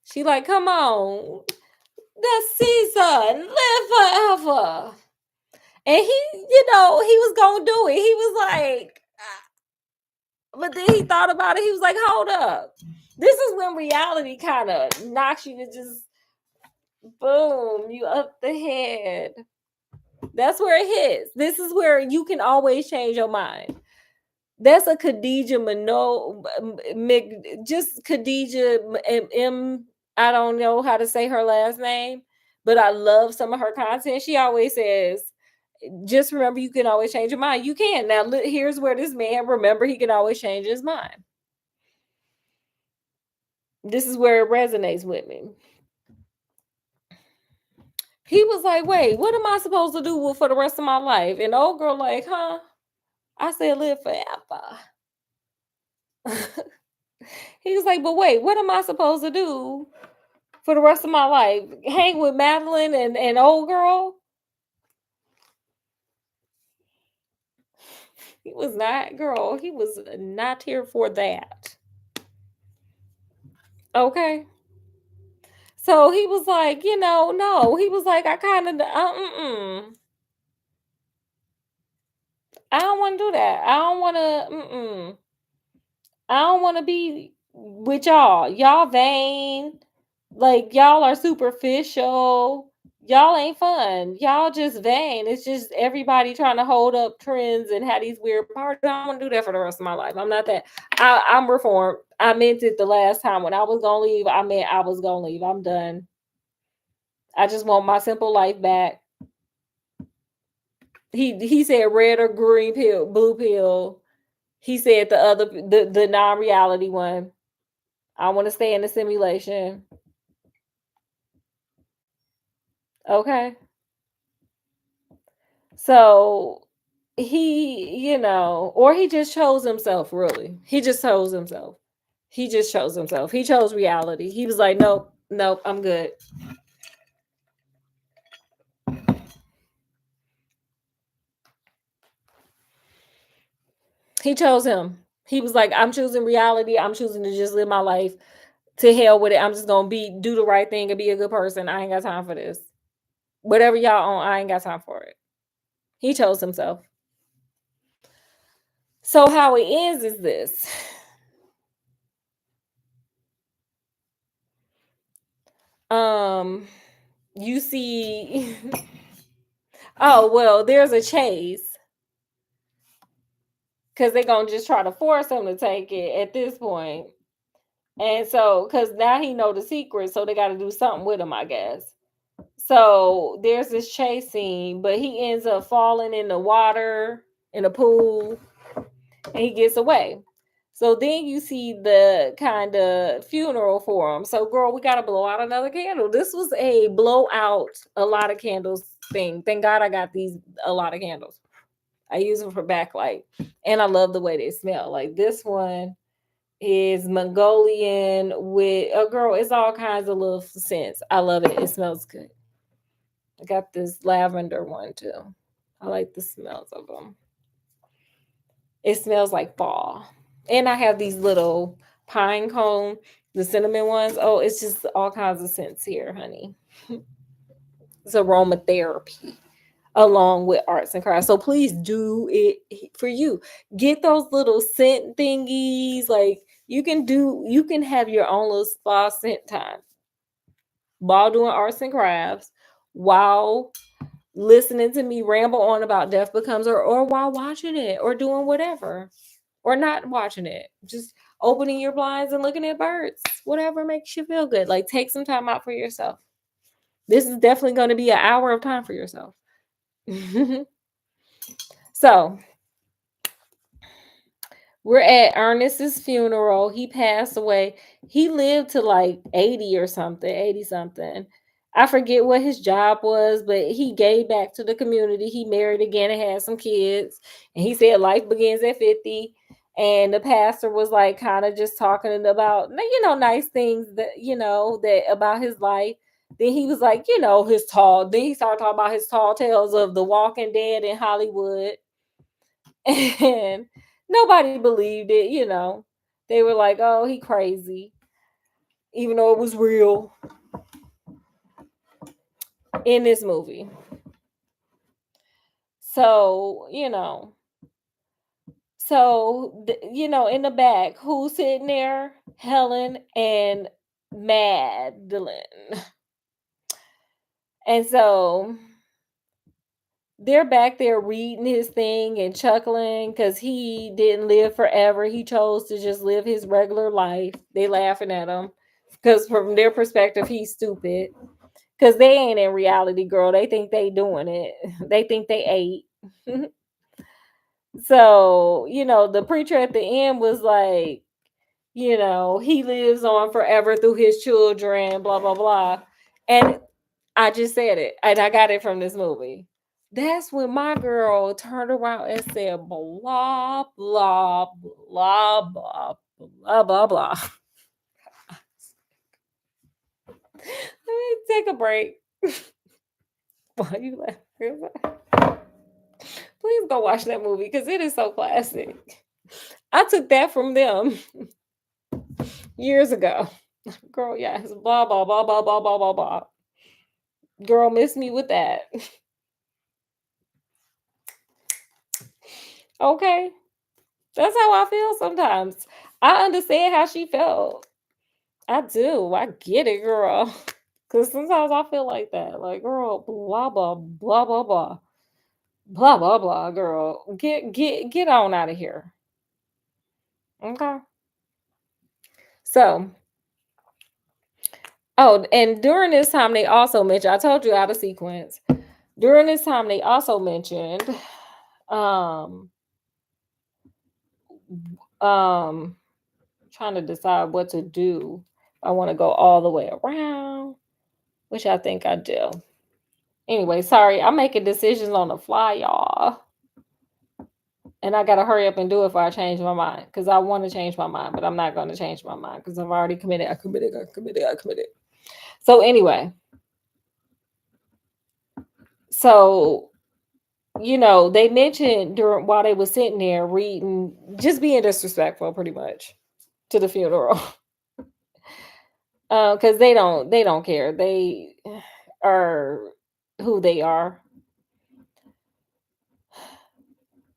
she like, come on, the season, live forever. And he, he was gonna do it. He was like, but then he thought about it. He was like, hold up. This is when reality kind of knocks you to just boom, you up the head. That's where it hits. This is where you can always change your mind. That's a Khadija Mano, just Khadija M. I don't know how to say her last name, but I love some of her content. She always says, just remember, you can always change your mind. You can. Now, here's where this man, remember, he can always change his mind. This is where it resonates with me. He was like, wait, what am I supposed to do for the rest of my life? And the old girl like, huh? I said live forever. He was like, but wait, what am I supposed to do for the rest of my life? Hang with Madeline and old girl? He was not, girl. He was not here for that. Okay. So he was like, no. He was like, I kind of, I don't want to do that. I don't want to, I don't want to be with y'all. Y'all vain. Like, y'all are superficial. Y'all ain't fun. Y'all just vain. It's just everybody trying to hold up trends and have these weird parties. I don't want to do that for the rest of my life. I'm not that. I'm reformed. I meant it the last time. When I was going to leave, I meant I was going to leave. I'm done. I just want my simple life back. He said red or green pill, blue pill. He said the non-reality one. I want to stay in the simulation. Okay. So or he just chose himself, really. He just chose himself. He just chose himself. He chose reality. He was like, nope, I'm good. He chose him. He was like, I'm choosing reality. I'm choosing to just live my life. To hell with it. I'm just gonna do the right thing and be a good person. I ain't got time for this. Whatever y'all on, I ain't got time for it. He chose himself. So how it ends is this. You see oh well, there's a chase. Because they're gonna just try to force him to take it at this point. And so, because now he know the secret, so they got to do something with him, I guess. So there's this chase scene, but he ends up falling in the water in a pool, and he gets away. So then you see the kind of funeral for him. So, girl, we got to blow out another candle. This was a blow out a lot of candles thing. Thank God I got a lot of candles. I use them for backlight, and I love the way they smell. Like this one is Mongolian with a girl. It's all kinds of little scents. I love it. It smells good. I got this lavender one too. I like the smells of them. It smells like fall. And I have these little pine cone, the cinnamon ones. Oh, it's just all kinds of scents here, honey. It's aromatherapy along with arts and crafts. So please do it for you. Get those little scent thingies. Like you can have your own little spa scent time while doing arts and crafts, while listening to me ramble on about Death Becomes Her, or while watching it or doing whatever, or not watching it. Just opening your blinds and looking at birds, whatever makes you feel good. Like take some time out for yourself. This is definitely going to be an hour of time for yourself. So we're at Ernest's funeral. He passed away. He lived to like 80 or something, 80 something. I forget what his job was, but he gave back to the community. He married again and had some kids. And he said life begins at 50. And the pastor was like kind of just talking about, nice things that, that about his life. Then he was like, you know, his tall. Then he started talking about his tall tales of The Walking Dead in Hollywood, and nobody believed it. You know, they were like, "Oh, he crazy," even though it was real in this movie. So in the back, who's sitting there? Helen and Madeline. And so they're back there reading his thing and chuckling because he didn't live forever. He chose to just live his regular life. They laughing at him because from their perspective, he's stupid. Because they ain't in reality, girl. They think they doing it. They think they ate. So, the preacher at the end was like, he lives on forever through his children, blah, blah, blah. And I just said it, and I got it from this movie. That's when my girl turned around and said, blah, blah, blah, blah, blah, blah, blah. Let me take a break. Why you laughing? Please go watch that movie because it is so classic. I took that from them years ago. Girl, yes, blah, blah, blah, blah, blah, blah, blah, blah. Girl, miss me with that. Okay. That's how I feel sometimes. I understand how she felt. I do. I get it, girl. Because sometimes I feel like that. Like, girl, blah, blah, blah, blah, blah. Blah, blah, blah, girl. Get on out of here. Okay. So, oh, and during this time, they also mentioned, I told you out of sequence. During this time, they also mentioned, um, trying to decide what to do. I want to go all the way around, which I think I do. Anyway, sorry, I'm making decisions on the fly, y'all. And I gotta hurry up and do it before I change my mind. Because I want to change my mind, but I'm not gonna change my mind because I've already committed. I committed. So anyway. So, they mentioned during while they were sitting there reading, just being disrespectful pretty much to the funeral. Because they don't care. They are who they are.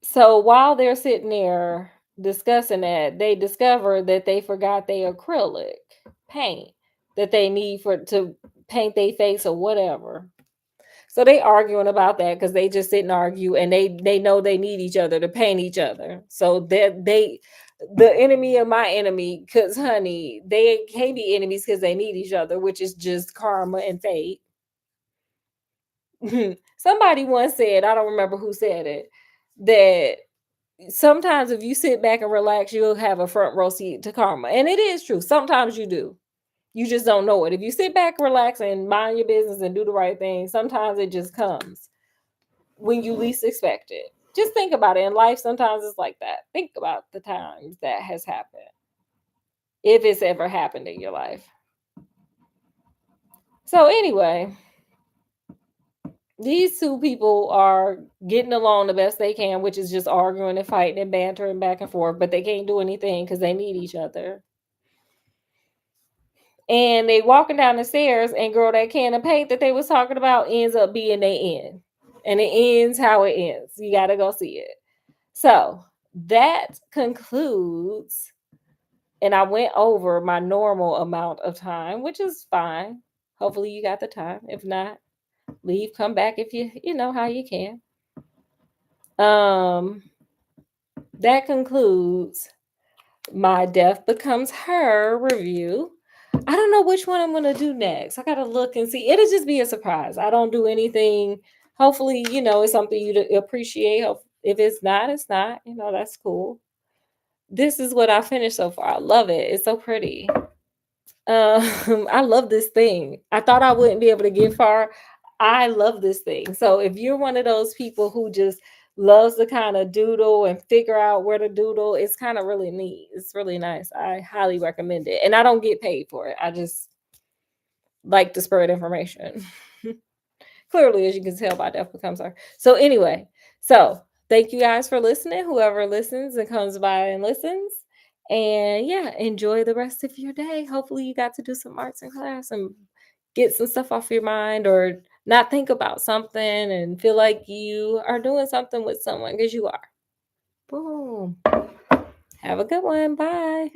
So while they're sitting there discussing that, they discover that they forgot their acrylic paint that they need for to paint their face or whatever. So they arguing about that because they just sit and argue, and they know they need each other to paint each other. So that they the enemy of my enemy, because honey, they can't be enemies because they need each other, which is just karma and fate. Somebody once said, I don't remember who said it, that sometimes if you sit back and relax, you'll have a front row seat to karma. And it is true. Sometimes you do. You just don't know it. If you sit back, relax, and mind your business and do the right thing, sometimes it just comes when you least expect it. Just think about it. In life, sometimes it's like that. Think about the times that has happened. If it's ever happened in your life. So anyway, these two people are getting along the best they can, which is just arguing and fighting and bantering back and forth, but they can't do anything because they need each other. And they walking down the stairs, and girl, that can of paint that they was talking about ends up being their end. And it ends how it ends. You gotta go see it. So that concludes, and I went over my normal amount of time, which is fine. Hopefully you got the time. If not, leave, come back if you know how you can. That concludes my Death Becomes Her review. I don't know which one I'm gonna do next. I gotta look and see. It'll just be a surprise. I don't do anything. Hopefully, it's something you appreciate. If it's not, it's not. That's cool. This is what I finished so far. I love it. It's so pretty. I love this thing. I thought I wouldn't be able to get far. I love this thing. So if you're one of those people who just loves to kind of doodle and figure out where to doodle, it's kind of really neat. It's really nice. I highly recommend it. And I don't get paid for it. like to spread information. Clearly, as you can tell by Death Becomes Her. So anyway, so thank you guys for listening. Whoever listens and comes by and listens. And yeah, enjoy the rest of your day. Hopefully you got to do some arts in class and get some stuff off your mind, or not think about something and feel like you are doing something with someone, because you are. Boom. Have a good one. Bye.